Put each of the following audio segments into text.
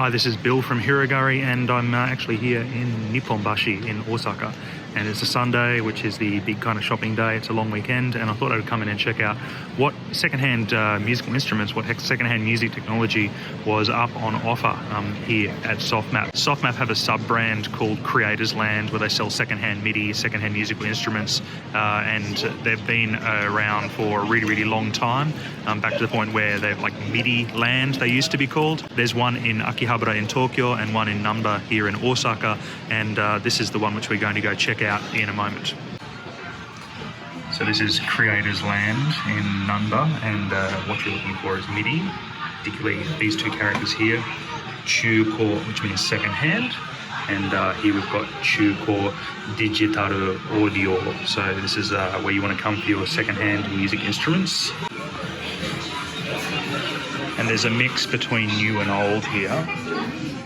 Hi, this is Bill from Hiragari, and I'm actually here in Nipponbashi in Osaka. And it's a Sunday, which is the big kind of shopping day. It's a long weekend, and I thought I would come in and check out what secondhand musical instruments, what secondhand music technology was up on offer here at Softmap. Softmap have a sub-brand called Creators Land where they sell secondhand MIDI, secondhand musical instruments, and they've been around for a really, really long time, back to the point where they're like MIDI Land, they used to be called. There's one in Akihabara in Tokyo and one in Nanba here in Osaka, and this is the one which we're going to go check out in a moment. So this is Creators Land in Nanba, and what you're looking for is MIDI, particularly these two characters here, Chuko, which means second hand, and here we've got Chuko Digital Audio. So this is where you want to come for your second hand music instruments. And there's a mix between new and old here.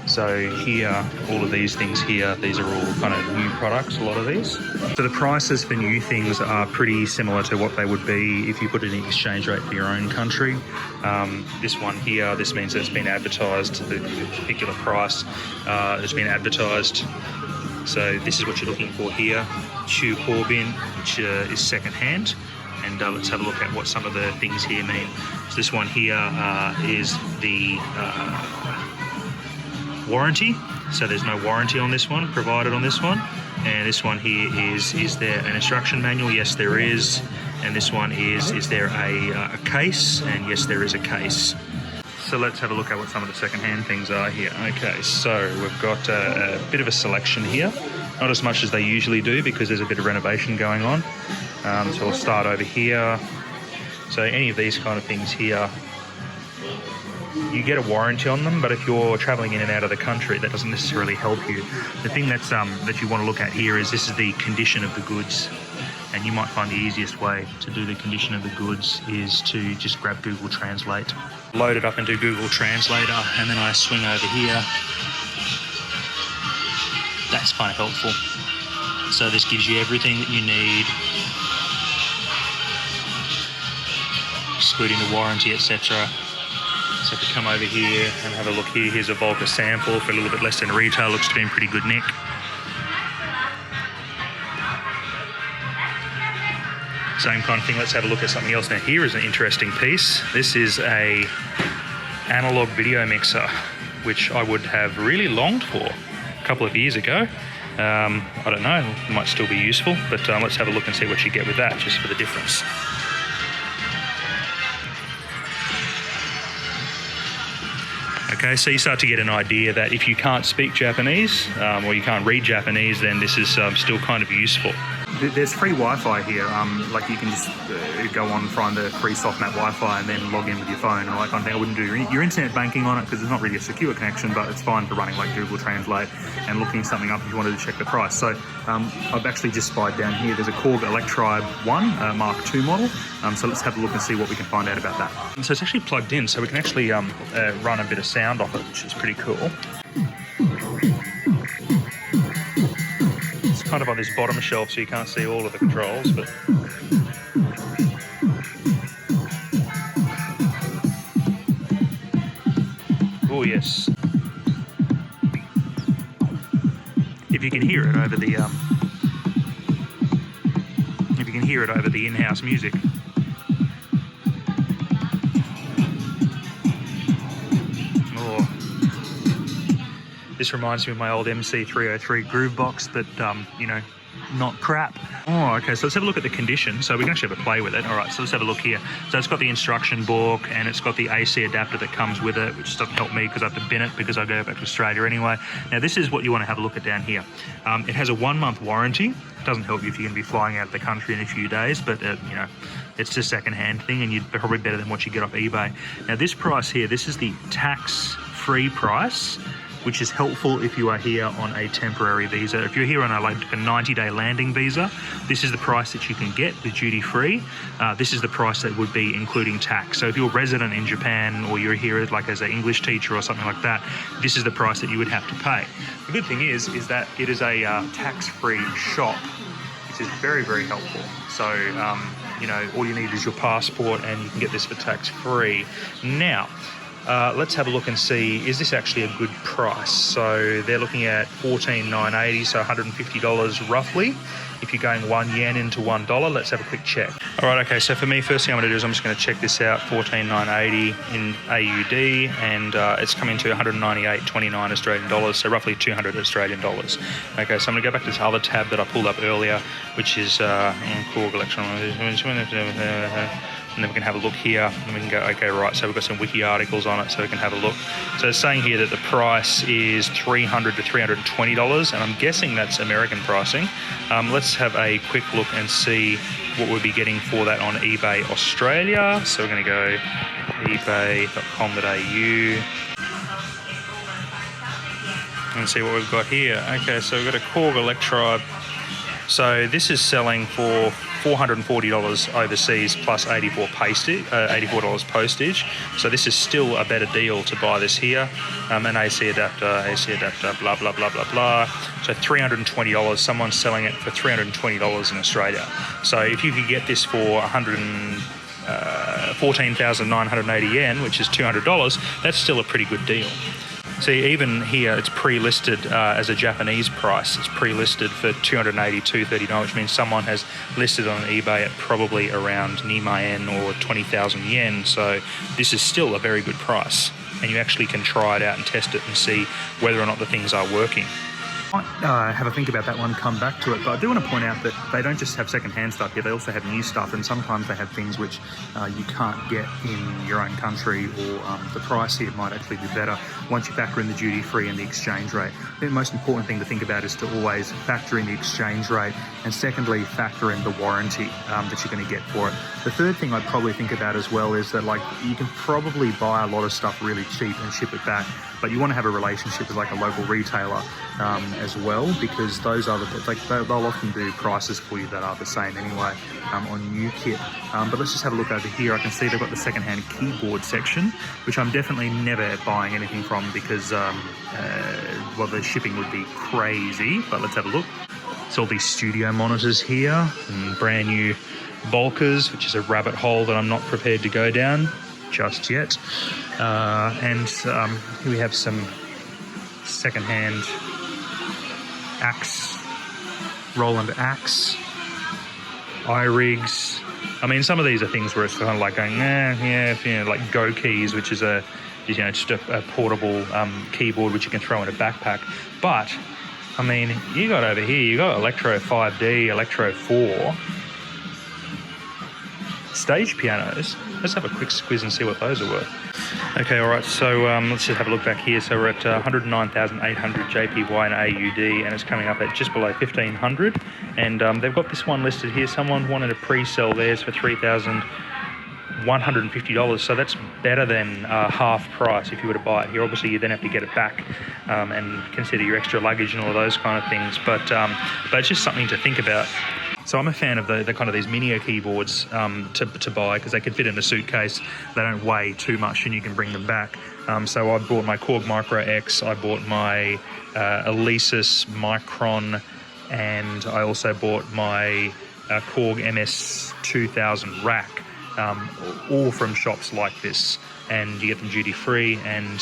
So here, all of these things here, these are all kind of new products, a lot of these. So the prices for new things are pretty similar to what they would be if you put it in exchange rate for your own country. This one here, this means that it's been advertised, the particular price has been advertised. So this is what you're looking for here, Chu Corbin, which is second hand. And let's have a look at what some of the things here mean. So this one here is the warranty. So there's no warranty on this one, provided on this one. And this one here is there an instruction manual? Yes, there is. And this one is there a case? And yes, there is a case. So let's have a look at what some of the second-hand things are here. Okay, so we've got a bit of a selection here. Not as much as they usually do because there's a bit of renovation going on. So we'll start over here. So any of these kind of things here, you get a warranty on them, but if you're traveling in and out of the country, that doesn't necessarily help you. The thing that's that you want to look at here is this is the condition of the goods. And you might find the easiest way to do the condition of the goods is to just grab Google Translate. Load it up into Google Translator, and then I swing over here. That's kind of helpful. So this gives you everything that you need, excluding the warranty, etc. So if you come over here and have a look here, here's a Volca sample for a little bit less than retail. Looks to be in pretty good nick. Same kind of thing. Let's have a look at something else. Now here is an interesting piece. This is a analog video mixer, which I would have really longed for a couple of years ago. I don't know, it might still be useful, but let's have a look and see what you get with that, just for the difference. Okay, so you start to get an idea that if you can't speak Japanese or you can't read Japanese, then this is still kind of useful. There's free Wi-Fi here, like you can just go on, find the free Softmap Wi-Fi and then log in with your phone and all that kind of thing. I wouldn't do your internet banking on it because it's not really a secure connection, but it's fine for running like Google Translate and looking something up if you wanted to check the price. So I've actually just spied down here, there's a Korg Electribe 1 Mark II model. So let's have a look and see what we can find out about that. And so it's actually plugged in, so we can actually run a bit of sound off it, which is pretty cool. Kind of on this bottom shelf, so you can't see all of the controls, but oh yes, if you can hear it over the in-house music. This reminds me of my old MC303 Groovebox, but, you know, not crap. Oh, okay, so let's have a look at the condition. So we can actually have a play with it. All right, so let's have a look here. So it's got the instruction book, and it's got the AC adapter that comes with it, which doesn't help me because I have to bin it because I go back to Australia anyway. Now, this is what you want to have a look at down here. It has a 1-month warranty. It doesn't help you if you're going to be flying out of the country in a few days, but, you know, it's just a second-hand thing, and you're probably better than what you get off eBay. Now, this price here, this is the tax-free price, which is helpful if you are here on a temporary visa. If you're here on a 90-day landing visa, this is the price that you can get with duty-free. This is the price that would be including tax. So if you're a resident in Japan or you're here like as an English teacher or something like that, this is the price that you would have to pay. The good thing is that it is a tax-free shop, which is very, very helpful. So, you know, all you need is your passport and you can get this for tax-free. Now, Let's have a look and see, is this actually a good price? So they're looking at $14,980, so $150 roughly. If you're going 1 yen into $1, let's have a quick check. All right, okay, so for me, first thing I'm gonna do is I'm just gonna check this out, 14,980 in AUD, and it's coming to 198.29 Australian dollars, so roughly 200 Australian dollars. Okay, so I'm gonna go back to this other tab that I pulled up earlier, which is Korg Electribe. And then we can have a look here, and we can go, okay, right, so we've got some wiki articles on it, so we can have a look. So it's saying here that the price is $300 to $320, and I'm guessing that's American pricing. Let's have a quick look and see what we'll be getting for that on eBay Australia. So we're gonna go ebay.com.au and see what we've got here. Okay, so we've got a Korg Electribe. So this is selling for $440 overseas plus $84 postage. So this is still a better deal to buy this here. An AC adapter, blah, blah, blah, blah, blah. So $320, someone's selling it for $320 in Australia. So if you could get this for 14,980 yen, which is $200, that's still a pretty good deal. See, even here, it's pre-listed as a Japanese price. It's pre-listed for $282.39, which means someone has listed on eBay at probably around Nima yen or 20,000 yen. So this is still a very good price. And you actually can try it out and test it and see whether or not the things are working. I might have a think about that one, come back to it, but I do want to point out that they don't just have second-hand stuff here, they also have new stuff, and sometimes they have things which you can't get in your own country, or the price here might actually be better once you factor in the duty-free and the exchange rate. I think the most important thing to think about is to always factor in the exchange rate, and secondly, factor in the warranty that you're going to get for it. The third thing I'd probably think about as well is that, like, you can probably buy a lot of stuff really cheap and ship it back, but you want to have a relationship with like a local retailer as well, because those are they'll often do prices for you that are the same anyway on new kit. But let's just have a look over here. I can see they've got the second-hand keyboard section, which I'm definitely never buying anything from because well, the shipping would be crazy. But let's have a look. It's all these studio monitors here, and brand new Volkers, which is a rabbit hole that I'm not prepared to go down just yet. And here we have some second-hand axe, Roland axe, iRigs. I mean, some of these are things where it's kind of like going, like Go Keys, which is just a portable keyboard which you can throw in a backpack. But I mean, you got over here, you got Electro 5D, Electro 4. Stage pianos. Let's have a quick squiz and see what those are worth. Okay, all right, so let's just have a look back here. So we're at 109,800 JPY in AUD, and it's coming up at just below 1,500. And they've got this one listed here. Someone wanted to pre-sell theirs for $3,150, so that's better than half price if you were to buy it here. Obviously, you then have to get it back and consider your extra luggage and all of those kind of things. But it's just something to think about. So I'm a fan of the kind of these mini keyboards to buy, because they can fit in a suitcase. They don't weigh too much and you can bring them back. So I bought my Korg Micro X, I bought my Alesis Micron, and I also bought my Korg MS 2000 rack, all from shops like this. And you get them duty free, and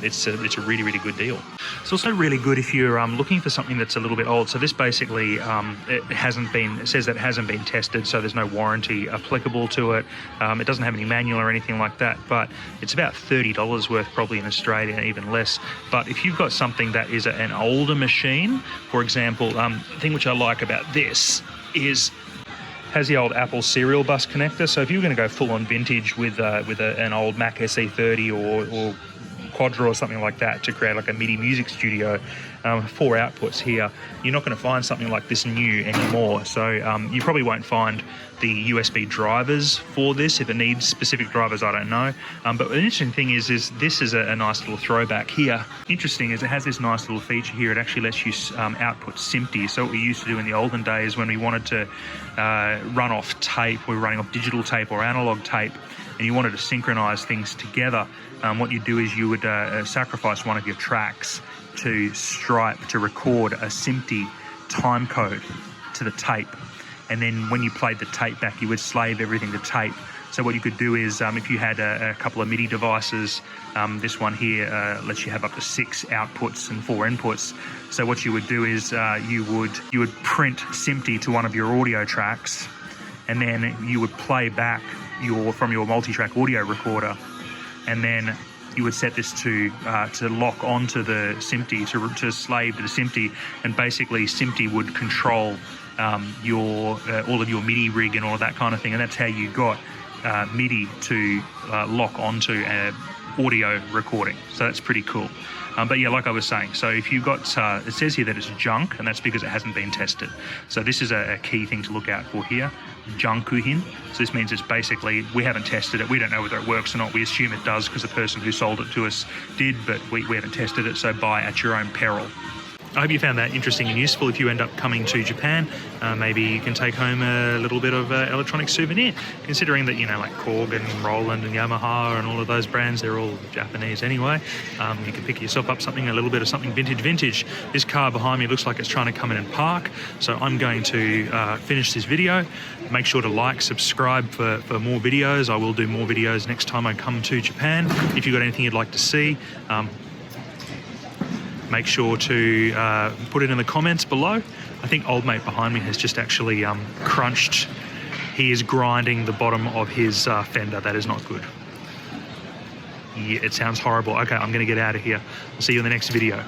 it's a really, really good deal. It's also really good if you're looking for something that's a little bit old. So this basically it says that it hasn't been tested, so there's no warranty applicable to it. It doesn't have any manual or anything like that, but it's about $30 worth probably in Australia, even less. But if you've got something that is an older machine, for example, the thing which I like about this is has the old Apple serial bus connector. So if you're going to go full on vintage with an old Mac SE30 or Quadra or something like that to create like a MIDI music studio, 4 outputs here, you're not going to find something like this new anymore. So you probably won't find the USB drivers for this. If it needs specific drivers, I don't know. But the interesting thing is this is a nice little throwback here. Interesting is it has this nice little feature here. It actually lets you output SMPTE. So what we used to do in the olden days when we wanted to run off tape, we were running off digital tape or analog tape, and you wanted to synchronize things together, what you do is you would sacrifice one of your tracks to Stripe to record a SMPTE time code to the tape. And then when you played the tape back, you would slave everything to tape So what you could do is, if you had a couple of MIDI devices, this one here lets you have up to 6 outputs and 4 inputs. So what you would do is you would print SMPTE to one of your audio tracks, and then you would play back from your multi-track audio recorder, and then you would set this to lock onto the SMPTE, to slave to the SMPTE, and basically SMPTE would control all of your MIDI rig and all of that kind of thing, and that's how you got MIDI to lock onto audio recording. So that's pretty cool. But yeah, like I was saying, so if you've got, it says here that it's junk, and that's because it hasn't been tested. So this is a key thing to look out for here, junkuhin. So this means it's basically, we haven't tested it, we don't know whether it works or not. We assume it does because the person who sold it to us did, but we haven't tested it, so buy at your own peril. I hope you found that interesting and useful. If you end up coming to Japan, maybe you can take home a little bit of electronic souvenir, considering that, like Korg and Roland and Yamaha and all of those brands, they're all Japanese anyway. You can pick yourself up a little bit of something vintage. This car behind me looks like it's trying to come in and park, so I'm going to finish this video. Make sure to like, subscribe for more videos. I will do more videos next time I come to Japan. If you've got anything you'd like to see, make sure to put it in the comments below. I think old mate behind me has just actually crunched. He is grinding the bottom of his fender. That is not good. Yeah, it sounds horrible. Okay, I'm going to get out of here. I'll see you in the next video.